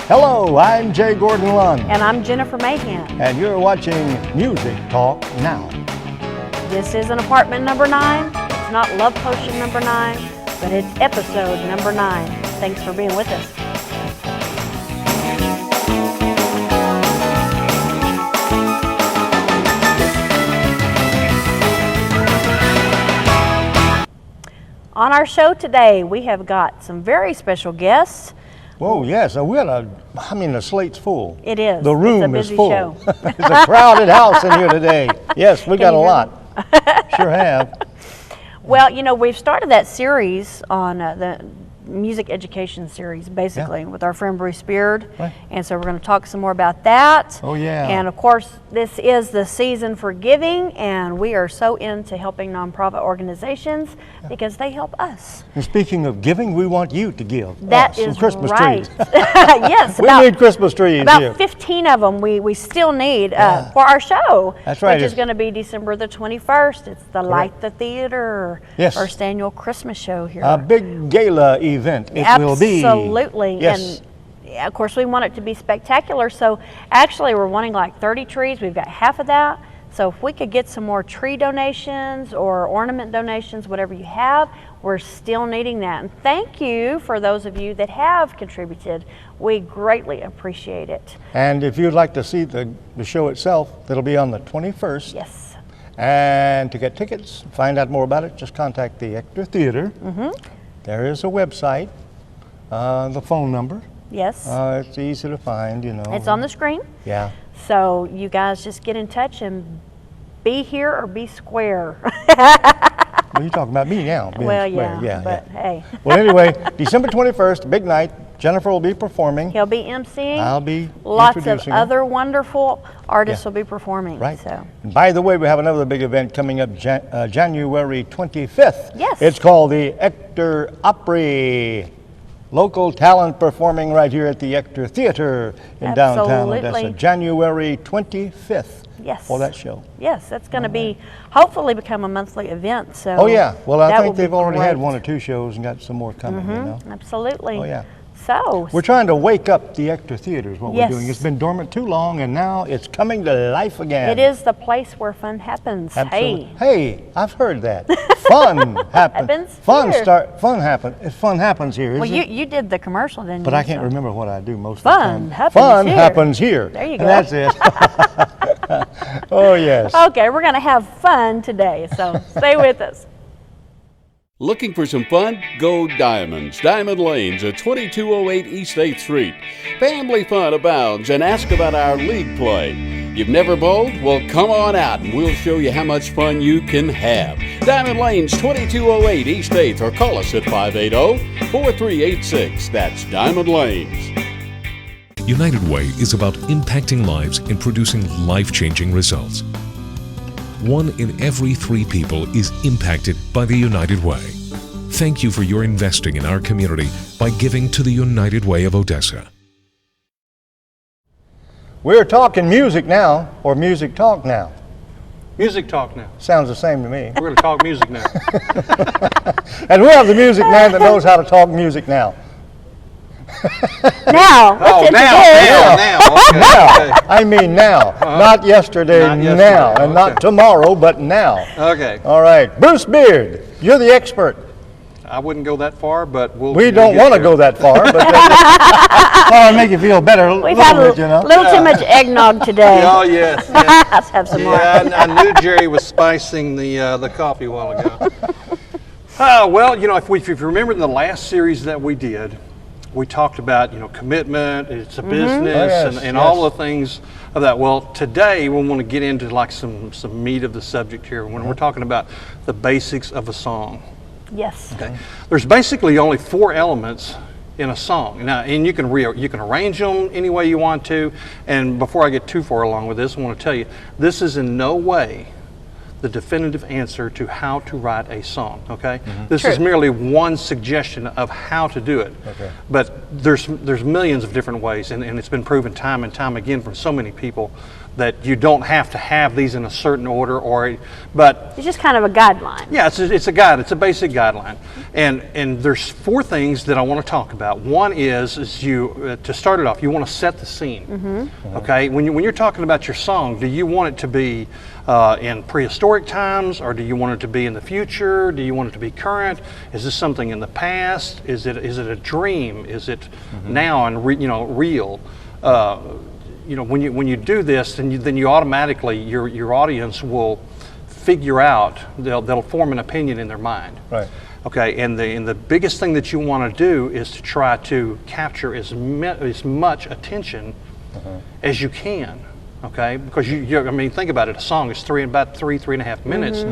Hello, I'm Jay Gordon Lund. And I'm Jennifer Mahan. And you're watching Music Talk Now. This isn't apartment number 9. It's not Love Potion number 9, but it's episode number 9. Thanks for being with us. On our show today, we have got some very special guests. Whoa, yes, the slate's full. It is. The room it's a busy is full. Show. It's a crowded house in here today. Yes, we got a lot. Sure have. Well, we've started that series on the music education series, basically, with our friend Bruce Beard. Right. And so we're going to talk some more about that. Oh, yeah. And of course, this is the season for giving, and we are so into helping nonprofit organizations because they help us. And speaking of giving, we want you to give That us some is Christmas right. trees. Yes, We need Christmas trees about here. 15 of them we still need for our show. That's right. Which is going to be December the 21st. It's the Light the Theater Yes. first annual Christmas show here. A big gala event it will be. Absolutely. Yes. And of course we want it to be spectacular. So actually we're wanting like 30 trees. We've got half of that. So if we could get some more tree donations or ornament donations, whatever you have, we're still needing that. And thank you for those of you that have contributed. We greatly appreciate it. And if you'd like to see the show itself, it'll be on the 21st. Yes. And to get tickets, find out more about it, just contact the Ector Theater. Mm-hmm. There is a website, the phone number. Yes. It's easy to find, It's on the screen. Yeah. So you guys just get in touch and be here or be square. Well, you're talking about me now. being Well, square. yeah, but hey. Well, anyway, December 21st, big night. Jennifer will be performing. He'll be emceeing. I'll be Lots of introducing her. other wonderful artists Yeah. will be performing. Right. So. And by the way, we have another big event coming up January 25th. Yes. It's called the Ector Opry. Local talent performing right here at the Ector Theater in downtown Odessa. Absolutely. January 25th. Yes. For that show. Yes, that's going to be hopefully become a monthly event. So. Oh yeah. Well, I that think will be they've already had great. 1 or 2 shows and got some more coming. Absolutely. Oh yeah. So. We're trying to wake up the Ector Theater is what Yes. we're doing. It's been dormant too long, and now it's coming to life again. It is the place where fun happens. Absolutely. Hey. Hey, I've heard that. Fun happens. Happens here. Fun happens here. Well, isn't it? you did the commercial, didn't you? But I can't So. remember what I do most Fun of the time. happens Fun here. happens here. There you And go. that's it. Oh yes. Okay, we're going to have fun today, so stay with us. Looking for some fun? Go Diamonds. Diamond Lanes at 2208 East 8th Street. Family fun abounds, and ask about our league play. You've never bowled? Well, come on out and we'll show you how much fun you can have. Diamond Lanes, 2208 East 8th, or call us at 580-4386. That's Diamond Lanes. United Way is about impacting lives and producing life-changing results. 1 in every 3 people is impacted by the United Way. Thank you for your investing in our community by giving to the United Way of Odessa. We're talking music now, or music talk now. Music talk now. Sounds the same to me. We're going to talk music now. And we have the music man that knows how to talk music now. Now, let's introduce- now. Okay. Now, I mean now, not yesterday, Not yesterday, now, and not okay. tomorrow, but now. Okay. All right, Bruce Beard, you're the expert. I wouldn't go that far, but we'll. We don't want to go that far, but that'll make you feel better a We've little had bit, you know. a little too much eggnog today. Oh yes. yes. Let's have some more. Yeah, I knew Jerry was spicing the coffee a while ago. Well, if you remember in the last series that we did, we talked about commitment. It's a business, Oh, yes, and yes. all the things of that. Well, today we want to get into like some meat of the subject here when we're talking about the basics of a song. Yes. Okay. There's basically only 4 elements in a song. Now, and you can arrange them any way you want to. And before I get too far along with this, I want to tell you, this is in no way the definitive answer to how to write a song, okay? This is merely one suggestion of how to do it. Okay. But there's millions of different ways, and it's been proven time and time again from so many people that you don't have to have these in a certain order, but It's just kind of a guideline. yeah, it's a guide. It's a basic guideline, and there's 4 things that I want to talk about. One is you to start it off. You want to set the scene. Okay, when you're talking about your song, do you want it to be in prehistoric times, or do you want it to be in the future? Do you want it to be current? Is this something in the past? Is it a dream? Is it now and real? When you do this, then you automatically your audience will figure out, they'll form an opinion in their mind. Right. Okay, and the biggest thing that you want to do is to try to capture as much attention as you can. Okay, because I mean, think about it. A song is about 3.5 minutes.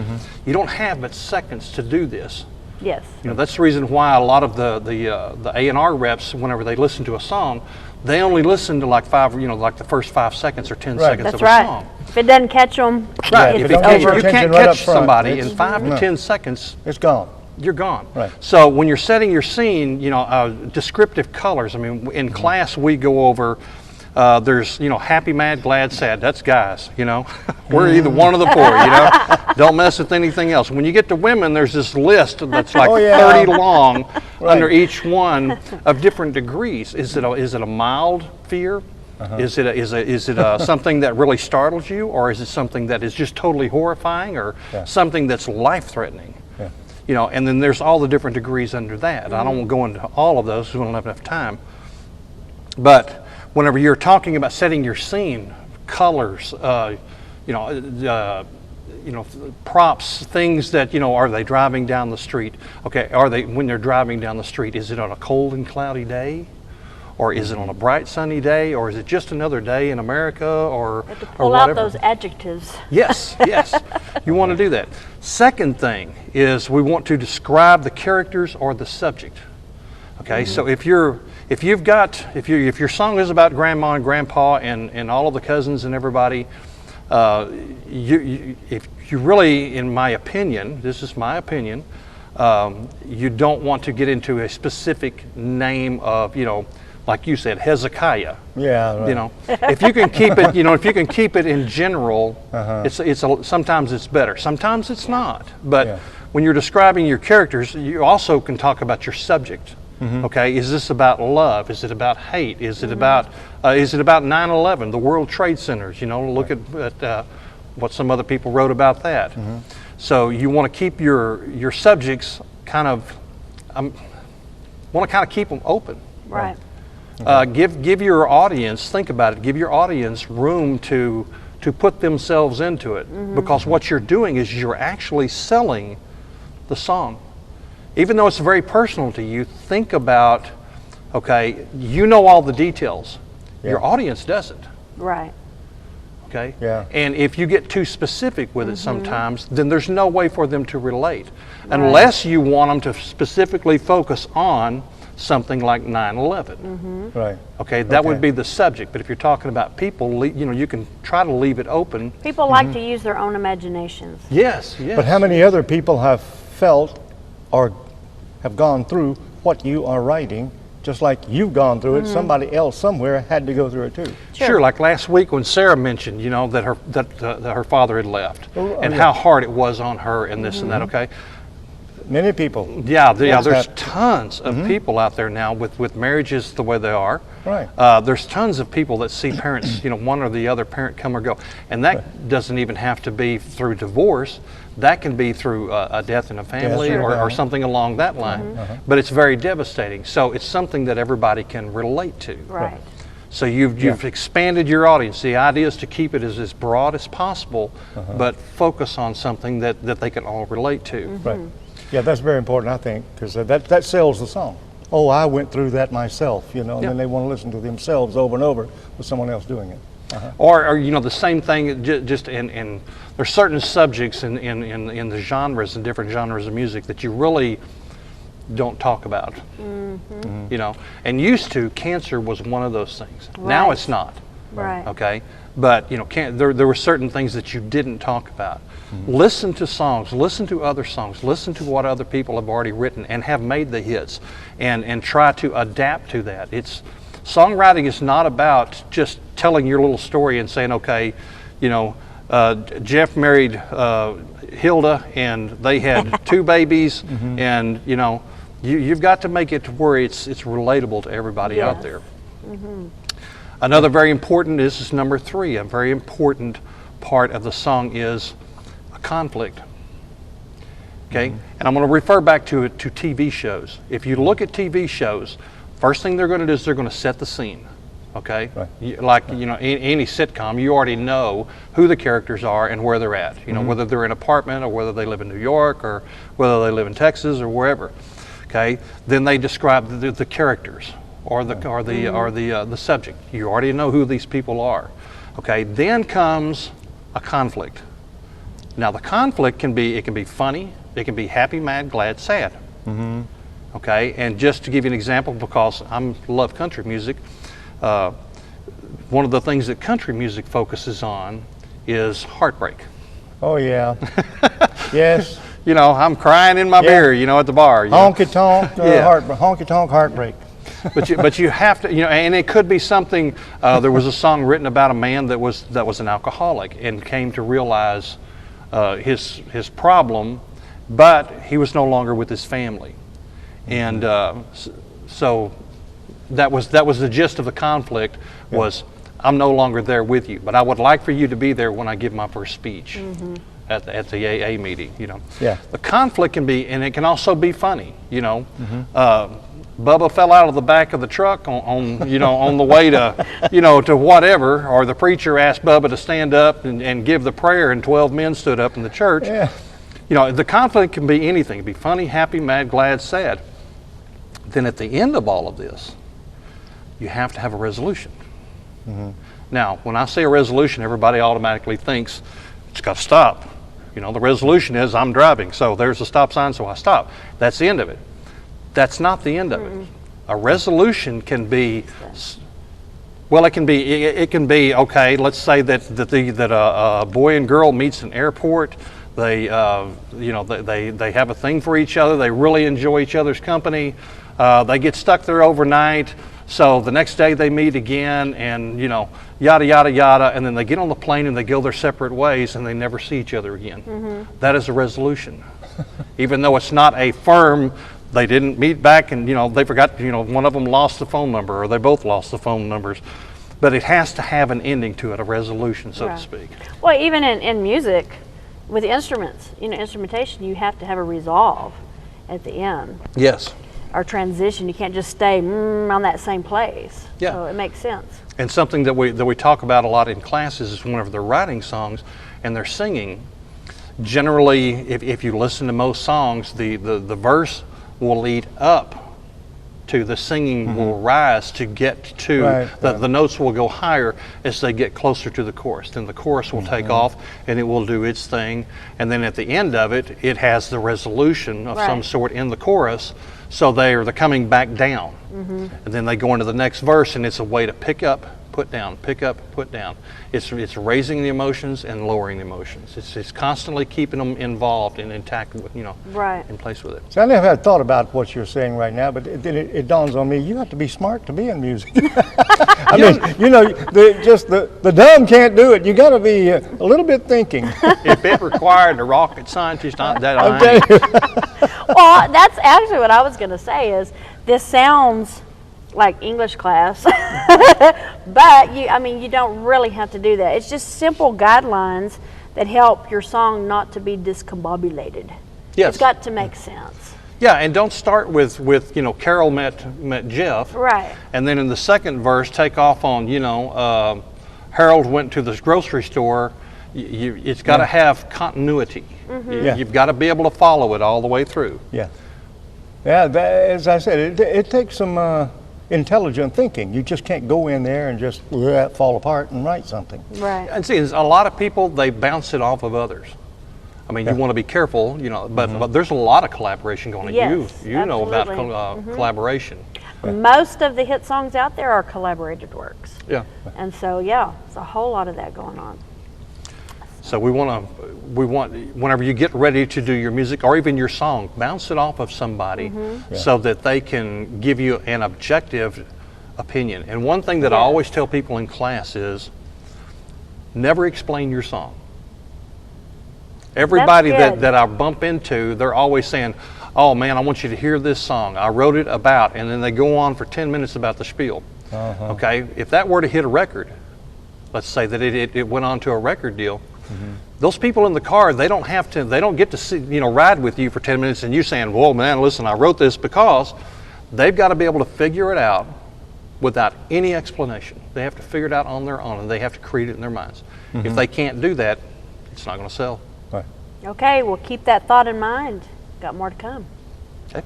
You don't have but seconds to do this. Yes. That's the reason why a lot of the A&R reps, whenever they listen to a song, they only listen to like the first 5 seconds or 10 seconds That's of a right. song. If it doesn't catch them, Right. it's If it catch, over. you Attention can't right up catch front. somebody It's- in 5 to no. 10 seconds. It's gone. You're gone. Right. So when you're setting your scene, descriptive colors. I mean, in class we go over. There's happy, mad, glad, sad. That's guys. We're either one of the 4. Don't mess with anything else. When you get to women, there's this list that's like Oh, yeah. 30 long Right. under each one of different degrees. Is it a mild fear? Is it something that really startles you, or is it something that is just totally horrifying, or something that's life-threatening? Yeah. And then there's all the different degrees under that. I don't want to go into all of those because we don't have enough time. But whenever you're talking about setting your scene, colors, props, things that, are they driving down the street? Okay, when they're driving down the street, is it on a cold and cloudy day? Or is it on a bright sunny day? Or is it just another day in America? Or To or pull out whatever? those adjectives. Yes, yes. You want to do that. Second thing is we want to describe the characters or the subject. Okay, so if your song is about grandma and grandpa and all of the cousins and everybody, if you really, in my opinion, this is my opinion, you don't want to get into a specific name of, like you said, Hezekiah. Yeah. Right. If you can keep it, if you can keep it in general, sometimes it's better. Sometimes it's not. But when you're describing your characters, you also can talk about your subject. Okay, is this about love? Is it about hate? Is it about 9/11, the World Trade Centers? Look at what some other people wrote about that. So you want to keep your subjects kind of keep them open. Right. Give your audience, think about it, give your audience room to put themselves into it, because what you're doing is you're actually selling the song. Even though it's very personal to you, think about, okay, all the details. Your audience doesn't. Right. Okay? Yeah. And if you get too specific with it sometimes, then there's no way for them to relate. Unless you want them to specifically focus on something like 9/11. Right. Okay, that would Okay. be the subject. But if you're talking about people, you can try to leave it open. People like to use their own imaginations. Yes, yes. But how many other people have felt or have gone through what you are writing, just like you've gone through it? Somebody else somewhere had to go through it too. Sure, like last week when Sarah mentioned, that her father had left, and yeah. how hard it was on her, and this and that. Okay, Many people. there's that. tons of people out there now with marriages the way they are. Right. There's tons of people that see parents, one or the other parent come or go, and that doesn't even have to be through divorce. That can be through a death in a family Yes, or sure. something along that line. But it's very devastating. So it's something that everybody can relate to. Right. So you've expanded your audience. The idea is to keep it as broad as possible, but focus on something that they can all relate to. Right. Yeah, that's very important, I think, because that sells the song. Oh, I went through that myself, and then they want to listen to themselves over and over with someone else doing it. Or the same thing, just in there's certain subjects in the genres and different genres of music that you really don't talk about. And used to, cancer was one of those things. Now Right. it's not. Right. Okay, but there were certain things that you didn't talk about. Listen to songs, listen to other songs, listen to what other people have already written and have made the hits, and try to adapt to that. Songwriting is not about just telling your little story and saying, okay, you know, Jeff married Hilda and they had 2 babies, and you know, you've got to make it to where it's relatable to everybody out Yes. there. Another very important, this is number 3, a very important part of the song is a conflict. Okay, and I'm going to refer back to TV shows. If you look at TV shows, first thing they're going to do is they're going to set the scene. Okay, Right. like, you know, any sitcom, you already know who the characters are and where they're at. You know, whether they're in an apartment or whether they live in New York or whether they live in Texas or wherever. Okay, then they describe the characters or the subject. You already know who these people are. Okay, then comes a conflict. Now the conflict can be funny, it can be happy, mad, glad, sad. Okay, and just to give you an example, because I love country music, one of the things that country music focuses on is heartbreak. Oh, yeah. Yes. You know, I'm crying in my Yeah. beer, you know, at the bar. You know? Honky tonk, Yeah. honky tonk heartbreak. But you have to, you know, and it could be something. There was a song written about a man that was an alcoholic and came to realize his problem, but he was no longer with his family, and so that was the gist of the conflict. Was I'm no longer there with you, but I would like for you to be there when I give my first speech at the AA meeting. You know, Yeah. the conflict can be, and it can also be funny. You know. Bubba fell out of the back of the truck on you know, on the way to, you know, to whatever, or the preacher asked Bubba to stand up and give the prayer, and 12 men stood up in the church. Yeah. You know, the conflict can be anything. It can be funny, happy, mad, glad, sad. Then at the end of all of this, you have to have a resolution. Now, when I say a resolution, everybody automatically thinks it's got to stop. You know, the resolution is I'm driving, so there's a stop sign, so I stop. That's the end of it. That's not the end of it. A resolution can be, well, it can be okay. Let's say that a boy and girl meets in an airport. They you know, they have a thing for each other. They really enjoy each other's company. They get stuck there overnight. So the next day they meet again, and you know, yada yada yada, and then they get on the plane and they go their separate ways, and they never see each other again. That is a resolution, even though it's not a firm. They didn't meet back, and you know, they forgot. You know, one of them lost the phone number, or they both lost the phone numbers. But it has to have an ending to it, a resolution, so to Right. speak. Well, even in music, with instruments, you know, instrumentation, you have to have a resolve at the end, Yes. or transition. You can't just stay on that same place. Yeah. So it makes sense. And something that we talk about a lot in classes is whenever they're writing songs and they're singing, generally, if you listen to most songs, the verse will lead up to the singing, will rise to get to Right, the notes will go higher as they get closer to the chorus. Then the chorus will take off and it will do its thing, and then at the end of it, it has the resolution of some Right. sort in the chorus. So they're coming back down, and then they go into the next verse, and it's a way to pick up, put down, pick up, put down. It's raising the emotions and lowering the emotions. It's constantly keeping them involved and intact, with, you know, Right. in place with it. So I never had thought about what you're saying right now, but it dawns on me, you have to be smart to be in music. I mean, you know, the dumb can't do it. You got to be a little bit thinking. If it required a rocket scientist, I'm telling you. Well, that's actually what I was going to say is this sounds like English class, but you don't really have to do that. It's just simple guidelines that help your song not to be discombobulated. Yes. It's got to make sense. Yeah, and don't start with you know, Carol met Jeff, Right. and then in the second verse take off on, you know, Harold went to this grocery store. It's got to have continuity. Yeah. You've got to be able to follow it all the way through. Yeah. Yeah, as I said, it takes some intelligent thinking. You just can't go in there and just fall apart and write something. Right. And see, a lot of people, they bounce it off of others. I mean, you want to be careful, you know, but there's a lot of collaboration going on. Yes, you know about absolutely. collaboration. Most of the hit songs out there are collaborated works. Yeah. And so, yeah, there's a whole lot of that going on. So we want, whenever you get ready to do your music or even your song, bounce it off of somebody so that they can give you an objective opinion. And one thing that I always tell people in class is never explain your song. Everybody that I bump into, they're always saying, oh man, I want you to hear this song. I wrote it about, and then they go on for 10 minutes about the spiel. Okay, if that were to hit a record, let's say that it went on to a record deal, those people in the car, they don't get to see, ride with you for 10 minutes and you saying, whoa man, listen, I wrote this, because they've got to be able to figure it out without any explanation. They have to figure it out on their own, and they have to create it in their minds. If they can't do that, it's not going to sell. Right. Okay, well, keep that thought in mind. Got more to come. Okay.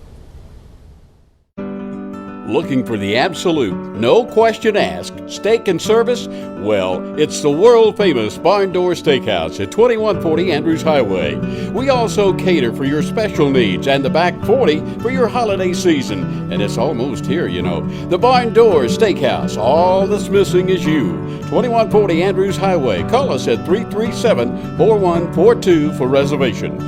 Looking for the absolute, no question asked steak and service? Well, it's the world famous Barn Door Steakhouse at 2140 Andrews Highway. We also cater for your special needs and the back 40 for your holiday season. And it's almost here, you know. The Barn Door Steakhouse. All that's missing is you. 2140 Andrews Highway. Call us at 337-4142 for reservations.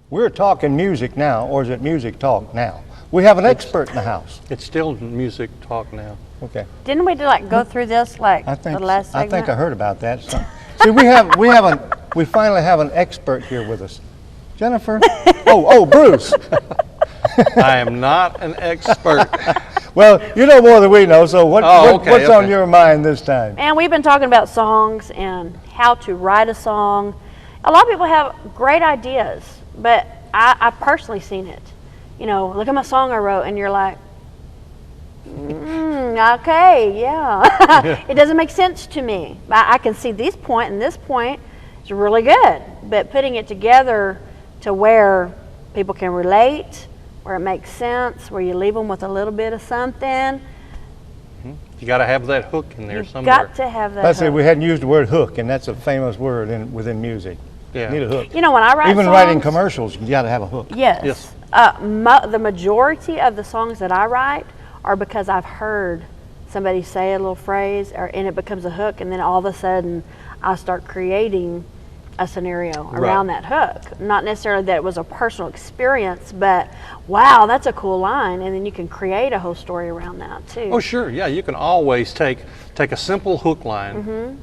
We're talking music now, or is it music talk now? We have an expert in the house. It's still music talk now. Okay. Didn't we go through this the last segment? I think I heard about that. So, see, we finally have an expert here with us. Jennifer? Oh, Bruce. I am not an expert. Well, you know more than we know, so what's okay. on your mind this time? And we've been talking about songs and how to write a song. A lot of people have great ideas, but I've personally seen it. Look at my song I wrote, and you're like, okay, yeah. It doesn't make sense to me. I can see this point and this point is really good, but putting it together to where people can relate, where it makes sense, where you leave them with a little bit of something. You got to have that hook in there somewhere. Got to have that Let's say hook. we hadn't used the word hook, and that's a famous word within music. Yeah. Need a hook. When I write Even songs, writing commercials, you got to have a hook. Yes. Yes. The majority of the songs that I write are because I've heard somebody say a little phrase, and it becomes a hook, and then all of a sudden I start creating a scenario around that hook. Not necessarily that it was a personal experience, but wow, that's a cool line, and then you can create a whole story around that too. Oh, sure. Yeah, you can always take a simple hook line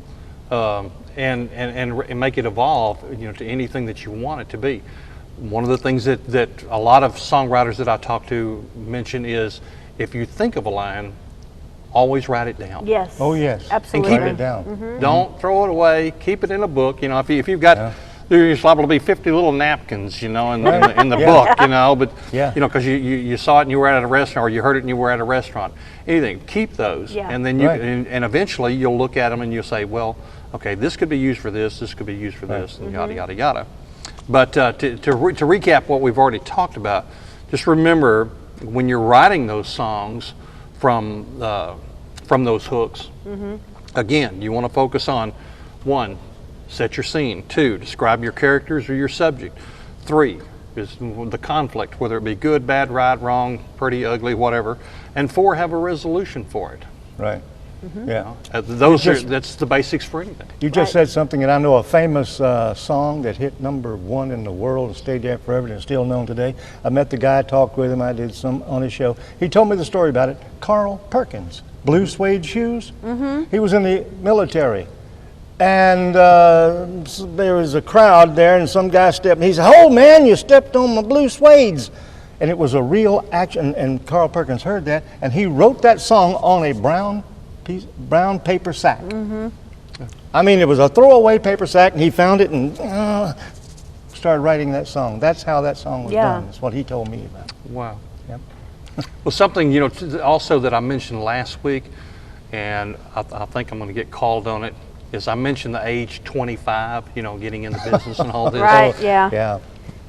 and make it evolve, to anything that you want it to be. One of the things that a lot of songwriters that I talk to mention is, if you think of a line, always write it down. Yes. Oh, yes. Absolutely. Write it down. Don't throw it away. Keep it in a book. If you've got, there's liable to be 50 little napkins, in the book, but because you saw it and you were at a restaurant, or you heard it and you were at a restaurant. Anything, keep those, and then and eventually you'll look at them and you'll say, well, okay, this could be used for this. This could be used for this, and yada yada yada. But to recap what we've already talked about, just remember when you're writing those songs from those hooks, again, you want to focus on 1, set your scene. 2, describe your characters or your subject. 3 is the conflict, whether it be good, bad, right, wrong, pretty, ugly, whatever. And 4, have a resolution for it. Right. Yeah. That's the basics for anything. You just said something, and I know a famous song that hit #1 in the world and stayed there forever and is still known today. I met the guy, talked with him, I did some on his show. He told me the story about it. Carl Perkins, blue suede shoes. He was in the military. And there was a crowd there, and some guy stepped, and he said, "Oh man, you stepped on my blue suedes." And it was a real action, and Carl Perkins heard that, and he wrote that song on a brown paper sack. I mean, it was a throwaway paper sack, and he found it and started writing that song. That's how that song was done. That's what he told me about. Wow. Yep. Well, something also that I mentioned last week, and I think I'm going to get called on it, is I mentioned the age 25. Getting in the business and all this. Right. Yeah. Yeah.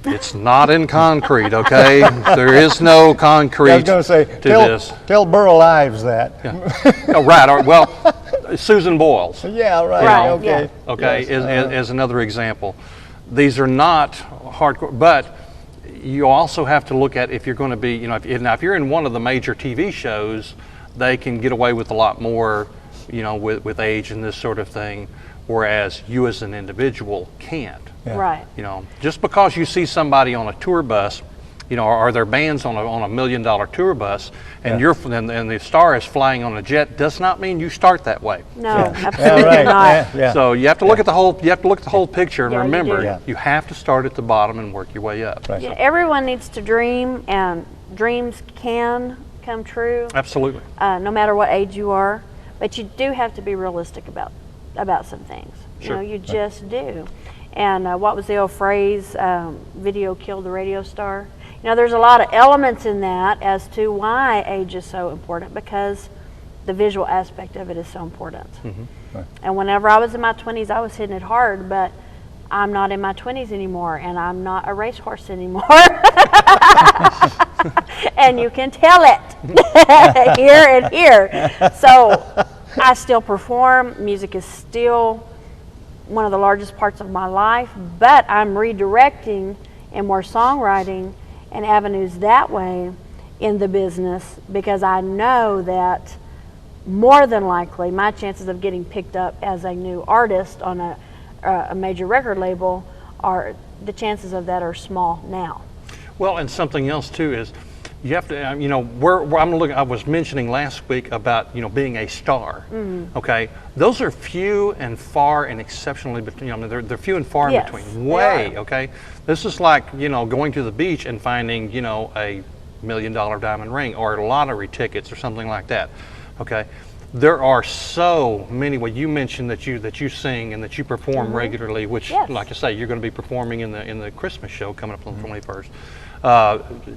It's not in concrete, okay? There is no concrete I was going to say, this. tell Burl Ives that. Oh, right. Well, Susan Boyles. Yeah, right. Right, Okay. Okay, Yes, as another example. These are not hardcore, but you also have to look at if you're going to be, if you're in one of the major TV shows, they can get away with a lot more, with age and this sort of thing, whereas you as an individual can't. Yeah. Right. Just because you see somebody on a tour bus You know, are there bands on a $1 million tour bus, and and the star is flying on a jet? Does not mean you start that way. No, Yeah, absolutely right. not. Yeah. So you have to look at the whole. You have to look at the whole picture and Yeah, you remember, do. Yeah. you have to start at the bottom and work your way up. Right. Yeah, everyone needs to dream, and dreams can come true, Absolutely. no matter what age you are. But you do have to be realistic about some things. Sure. You know, you just do. And what was the old phrase? Video killed the radio star. You know, there's a lot of elements in that as to why age is so important, because the visual aspect of it is so important. Right. And whenever I was in my 20s, I was hitting it hard, but I'm not in my 20s anymore, and I'm not a racehorse anymore. And you can tell it here and here. So I still perform. Music is still one of the largest parts of my life, but I'm redirecting and more songwriting and avenues that way in the business, because I know that more than likely my chances of getting picked up as a new artist on a major record label are, the chances of that are small now. Well, and something else too is you have to, you know, where I'm looking. I was mentioning last week about, you know, being a star. Okay, those are few and far and exceptionally between. I mean, they're few and far in Yes, between. they Way. are. Okay, this is like, you know, going to the beach and finding, you know, a $1 million diamond ring or lottery tickets or something like that. Okay. There are so many. Well, you mentioned that you sing and that you perform regularly, which, Yes. like I say, you're going to be performing in the Christmas show coming up on the 21st.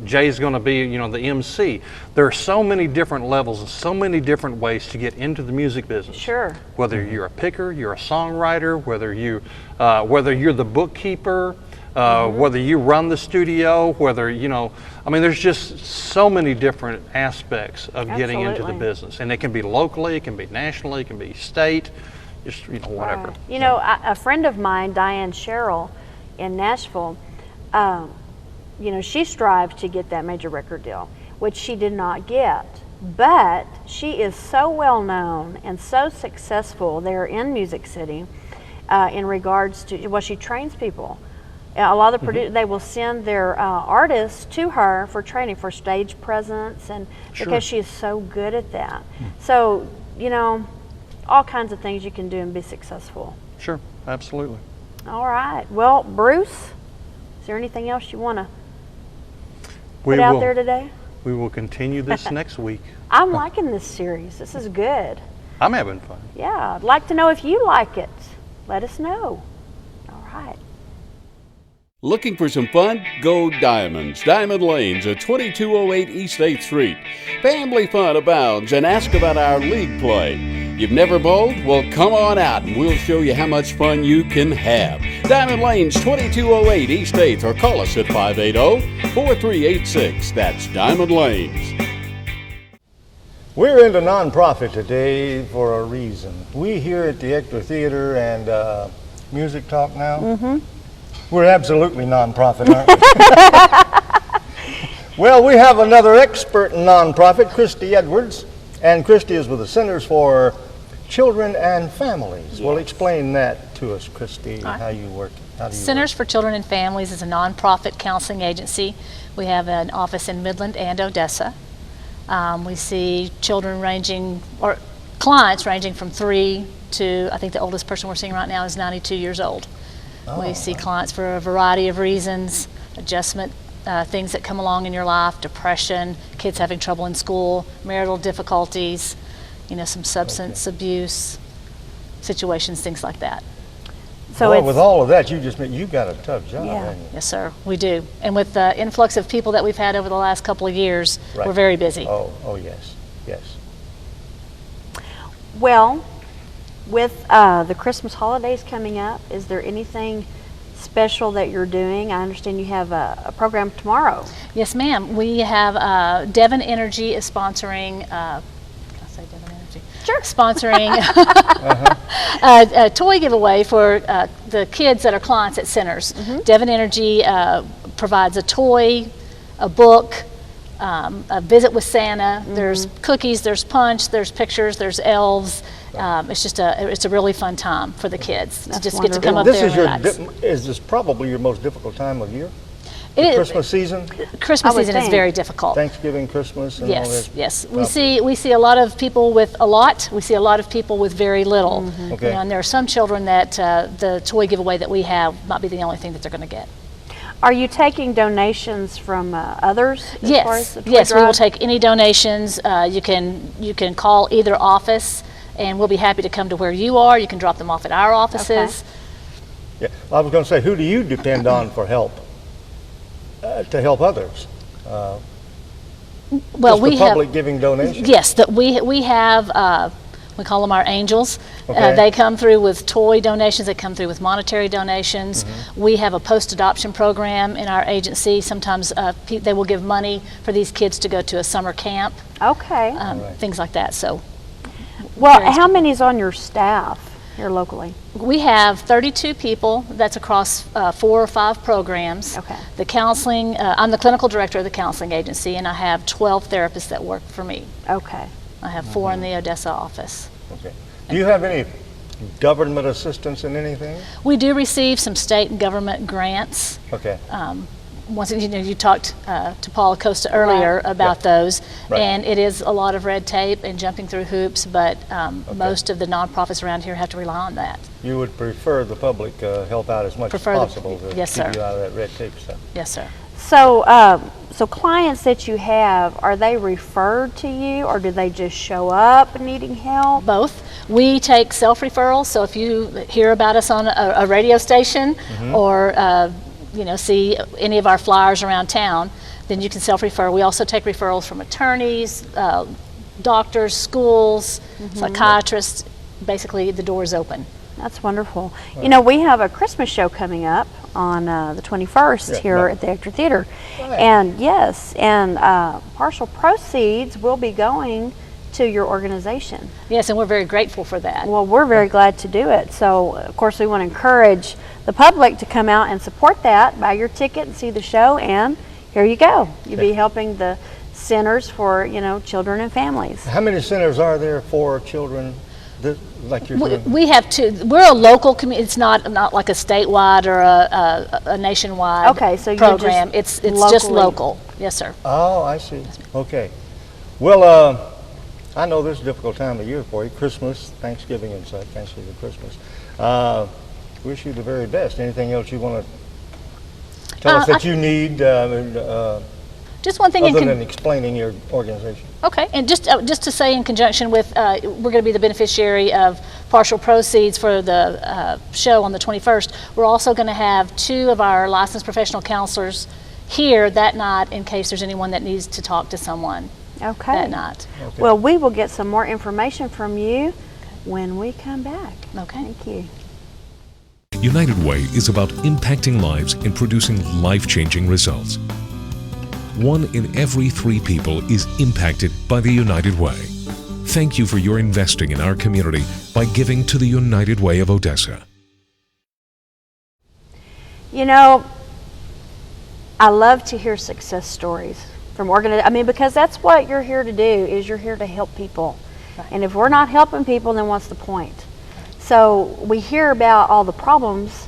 Jay's going to be, you know, the MC. There are so many different levels and so many different ways to get into the music business. Sure. Whether you're a picker, you're a songwriter, whether you're the bookkeeper, whether you run the studio, whether, you know, I mean, there's just so many different aspects of getting into the Absolutely. business, and it can be locally, it can be nationally, it can be state, just, you know, whatever. Right. You know, a friend of mine, Diane Sherrill in Nashville, you know, she strived to get that major record deal, which she did not get. But she is so well known and so successful there in Music City in regards to, well, she trains people. A lot of the they will send their artists to her for training, for stage presence, and because she is so good at that. So, you know, all kinds of things you can do and be successful. Sure, absolutely. All right. Well, Bruce, is there anything else you want to We put out will, there today? we will continue this next week. I'm liking this series. This is good. I'm having fun. Yeah, I'd like to know if you like it. Let us know. All right. Looking for some fun? Go Diamonds. Diamond Lanes at 2208 East 8th Street. Family fun abounds, and ask about our league play. You've never bowled? Well, come on out and we'll show you how much fun you can have. Diamond Lanes, 2208 East 8th, or call us at 580-4386. That's Diamond Lanes. We're into nonprofit today for a reason. We here at the Eckler Theater and Music Talk Now, we're absolutely nonprofit, aren't we? Well, we have another expert in nonprofit, Christy Edwards, and Christy is with the Centers for Children and Families. Well, explain that to us, Christy, how you work. How do you Centers for Children and Families is a nonprofit counseling agency. We have an office in Midland and Odessa. We see children or clients ranging from 3 to, I think the oldest person we're seeing right now is 92 years old. We see clients for a variety of reasons, adjustment, things that come along in your life, depression, kids having trouble in school, marital difficulties, you know, some substance abuse situations, things like that. So well, it's, with all of that, you got a tough job, Yeah. haven't you? Yes, sir, we do. And with the influx of people that we've had over the last couple of years, Right. we're very busy. Oh, yes, yes. well, with the Christmas holidays coming up, is there anything special that you're doing? I understand you have a program tomorrow. Yes, ma'am. We have Devon Energy is sponsoring. Can I say Devon Energy? Sure. Sponsoring a toy giveaway for the kids that are clients at Centers. Devon Energy provides a toy, a book, a visit with Santa. There's cookies, there's punch, there's pictures, there's elves. It's just it's a really fun time for the kids to That's just get to wonderful. come up This there is and relax. is this probably your most difficult time of year? The It- Christmas season, Christmas I would season is think. very difficult. Thanksgiving, Christmas, and all Yes, this. yes. We see a lot of people with a lot. We see a lot of people with very little. Okay. You know, and there are some children that the toy giveaway that we have might be the only thing that they're going to get. Are you taking donations from others? As far as Yes, the toy yes. We will drive? take any donations. You can call either office, and we'll be happy to come to where you are. You can drop them off at our offices. Yeah, I was going to say, who do you depend on for help, to help others? Well, Just we the have. public giving donations? Yes, that we have, we call them our angels. Okay. They come through with toy donations, they come through with monetary donations. We have a post-adoption program in our agency. Sometimes they will give money for these kids to go to a summer camp, Okay. things like that. So Well, various how many's on your staff here locally? we have 32 people. That's across 4 or 5 programs. Okay. The counseling, I'm the clinical director of the counseling agency, and I have 12 therapists that work for me. Okay. I have 4 in the Odessa office. Okay. Do you have any government assistance in anything? We do receive some state and government grants. Okay. Once you talked to Paula Costa earlier Right. about Yeah. those, Right. and it is a lot of red tape and jumping through hoops, but most of the nonprofits around here have to rely on that. You would prefer the public help out as much Prefer as the- possible to yes, keep sir. you out of that red tape stuff. Yes, sir. So clients that you have, are they referred to you, or do they just show up needing help? Both. We take self-referrals, so if you hear about us on a radio station or see any of our flyers around town, then you can self-refer. We also take referrals from attorneys, doctors, schools, psychiatrists. Basically, the door is open. That's wonderful. You know, we have a Christmas show coming up on the 21st Yeah, here right. at the Hector Theater. Right. And yes, and partial proceeds will be going to your organization. Yes, and we're very grateful for that. Well, we're very glad to do it. So, of course, we want to encourage the public to come out and support that, buy your ticket and see the show, and here you go. You'll be helping the centers for, children and families. How many centers are there for children like you're doing? We have 2. We're a local community. It's not like a statewide or a nationwide Okay, so you're program. just It's just locally. local. Yes, sir. Oh, I see. Okay. Well, I know this is a difficult time of year for you, Christmas, Thanksgiving and such, Thanksgiving, Christmas. Wish you the very best. Anything else you want to tell us that you need Just one thing other than explaining your organization? Okay, and just to say in conjunction with, we're going to be the beneficiary of partial proceeds for the show on the 21st. We're also going to have 2 of our licensed professional counselors here that night in case there's anyone that needs to talk to someone Okay. that night. Okay. Well, we will get some more information from you when we come back. Okay. Thank you. United Way is about impacting lives and producing life-changing results. 1 in every 3 people is impacted by the United Way. Thank you for your investing in our community by giving to the United Way of Odessa. You know, I love to hear success stories from because that's what you're here to do, is you're here to help people. Right. And if we're not helping people, then what's the point? So we hear about all the problems,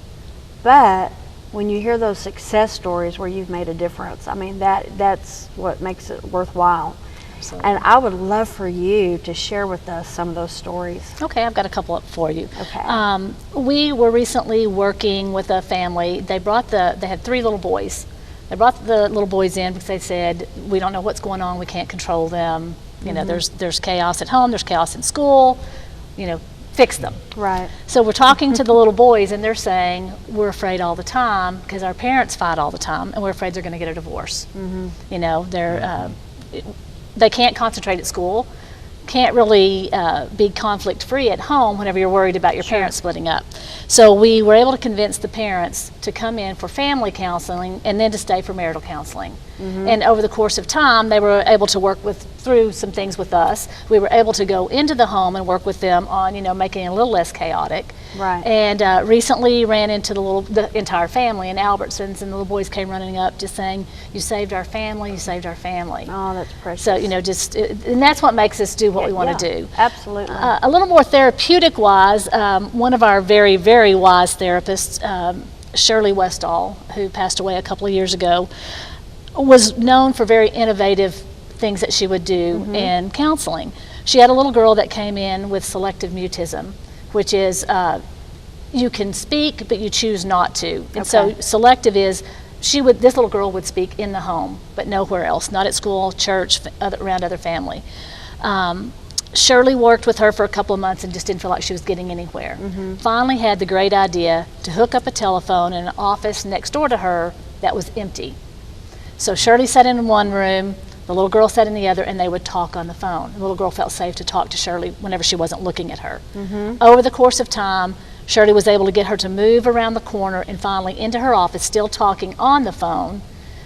but when you hear those success stories where you've made a difference, that's what makes it worthwhile. Absolutely. And I would love for you to share with us some of those stories. Okay, I've got a couple up for you. Okay. We were recently working with a family. They had 3 little boys. They brought the little boys in because they said, we don't know what's going on, we can't control them. There's chaos at home, there's chaos in school, fix them. Right. So we're talking to the little boys and they're saying, we're afraid all the time because our parents fight all the time and we're afraid they're going to get a divorce. They can't concentrate at school, can't really be conflict free at home whenever you're worried about your parents splitting up. So we were able to convince the parents to come in for family counseling and then to stay for marital counseling. And over the course of time, they were able to work through some things with us. We were able to go into the home and work with them on, making it a little less chaotic. Right. And recently ran into the entire family in Albertsons, and the little boys came running up just saying, "You saved our family, you saved our family." Oh, that's precious. So, and that's what makes us do what we want to do. Absolutely. A little more therapeutic wise, one of our very, very wise therapists, Shirley Westall, who passed away a couple of years ago, was known for very innovative things that she would do in counseling. She had a little girl that came in with selective mutism, which is you can speak, but you choose not to. And so selective is this little girl would speak in the home, but nowhere else, not at school, church, around other family. Shirley worked with her for a couple of months and just didn't feel like she was getting anywhere. Finally had the great idea to hook up a telephone in an office next door to her that was empty. So Shirley sat in one room, the little girl sat in the other, and they would talk on the phone. The little girl felt safe to talk to Shirley whenever she wasn't looking at her. Over the course of time, Shirley was able to get her to move around the corner and finally into her office, still talking on the phone,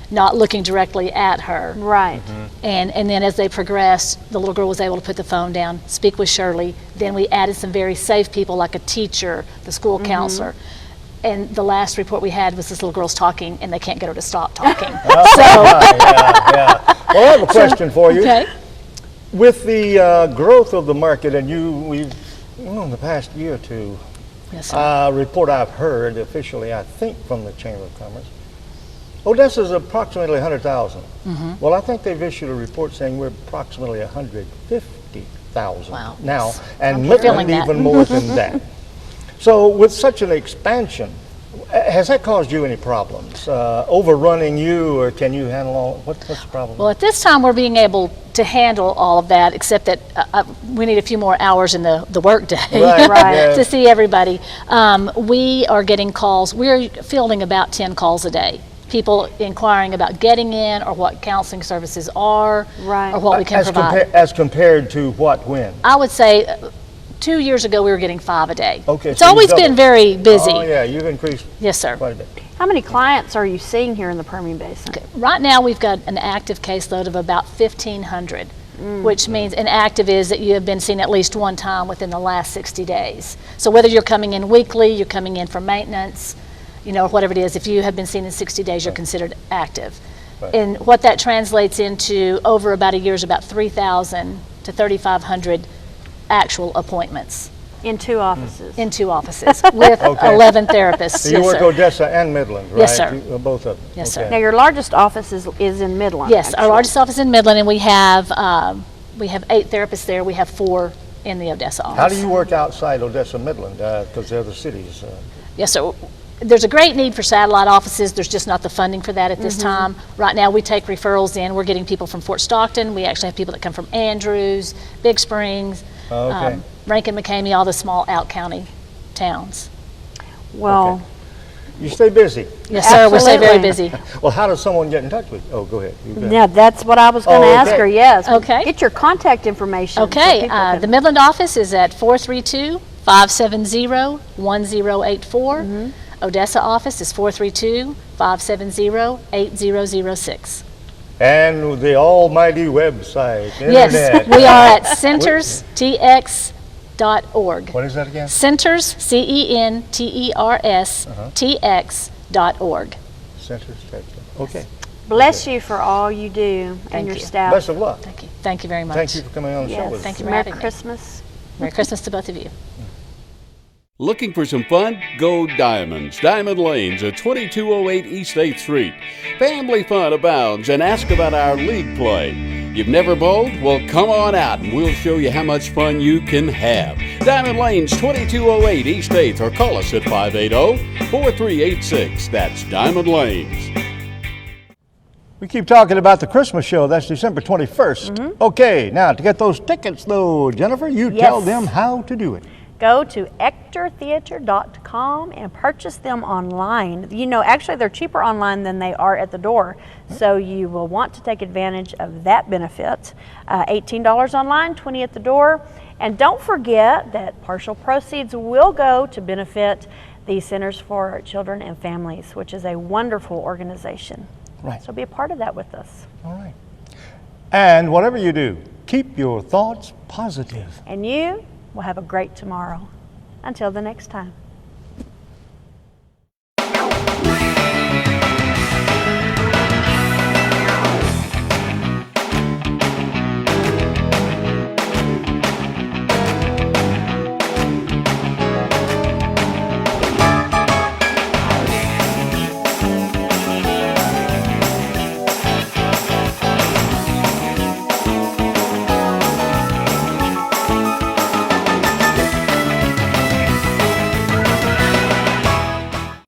not looking directly at her. Right. And then as they progressed, the little girl was able to put the phone down, speak with Shirley. Then we added some very safe people like a teacher, the school counselor. And the last report we had was this little girl's talking and they can't get her to stop talking. Yeah. Well, I have a question for you. Okay. With the growth of the market, and we've in the past year or two, Yes, sir. report I've heard officially, I think from the Chamber of Commerce, Odessa's approximately 100,000. Well, I think they've issued a report saying we're approximately 150,000 Wow. now, I'm and feeling Midland that. even more than that. So with such an expansion, has that caused you any problems? Overrunning you, or can you handle all? What's the problem? Well, at this time, we're being able to handle all of that, except that we need a few more hours in the work day Right. to see everybody. We are getting calls. We're fielding about 10 calls a day. People inquiring about getting in, or what counseling services are, Right. or what we can provide. As compared to what, when? I would say 2 years ago we were getting 5 a day. Okay, It's so you've always been doubled. very busy. Oh yeah, you've increased Yes, sir. quite a bit. How many clients are you seeing here in the Permian Basin? Right now, we've got an active caseload of about 1,500, which means an active is that you have been seen at least one time within the last 60 days. So whether you're coming in weekly, you're coming in for maintenance, or whatever it is, if you have been seen in 60 days, you're considered active. Right. And what that translates into over about a year is about 3,000 to 3,500 actual appointments In 2 offices. in 2 offices with Okay. 11 therapists. So you Yes, work sir. Odessa and Midland, right? Yes, sir. Both of them. Yes, sir. Okay. Now, your largest office is in Midland. Yes, our actually. largest office in Midland, and we have 8 therapists there. We have 4 in the Odessa office. How do you work outside Odessa, Midland? Because they're the cities. Yes, sir. There's a great need for satellite offices. There's just not the funding for that at this time. Right now, we take referrals in. We're getting people from Fort Stockton. We actually have people that come from Andrews, Big Springs, Oh, okay. Rankin, McCamey, all the small out-county towns. Well, You stay busy. Yes, sir. We stay very Absolutely. busy. Well, how does someone get in touch with you? Oh, go ahead. You go ahead. yeah, that's what I was going to Oh, ask okay. her. Yes. Okay. Get your contact information. so Okay, people can- the Midland office is at 432-570-1084. Odessa office is 432-570-8006. And the almighty website, Yes, internet. we are at centerstx.org. What is that again? Centers, CENTERS, TX.org. Center State. Okay. Bless you for all you do Thank and your you. staff. Best of luck. Thank you. Thank you very much. Thank you for coming on the show Yes. with us. Thank you for Merry having me. Christmas. Merry Christmas to both of you. Looking for some fun? Go Diamonds. Diamond Lanes at 2208 East 8th Street. Family fun abounds, and ask about our league play. You've never bowled? Well, come on out and we'll show you how much fun you can have. Diamond Lanes, 2208 East 8th, or call us at 580-4386. That's Diamond Lanes. We keep talking about the Christmas show. That's December 21st. Okay, now to get those tickets, though, Jennifer, you tell Yes. them how to do it. Go to ectortheater.com and purchase them online. Actually, they're cheaper online than they are at the door. So you will want to take advantage of that benefit. $18 online, $20 at the door. And don't forget that partial proceeds will go to benefit the Centers for Children and Families, which is a wonderful organization. Right. So be a part of that with us. All right. And whatever you do, keep your thoughts positive. And you will have a great tomorrow. Until the next time.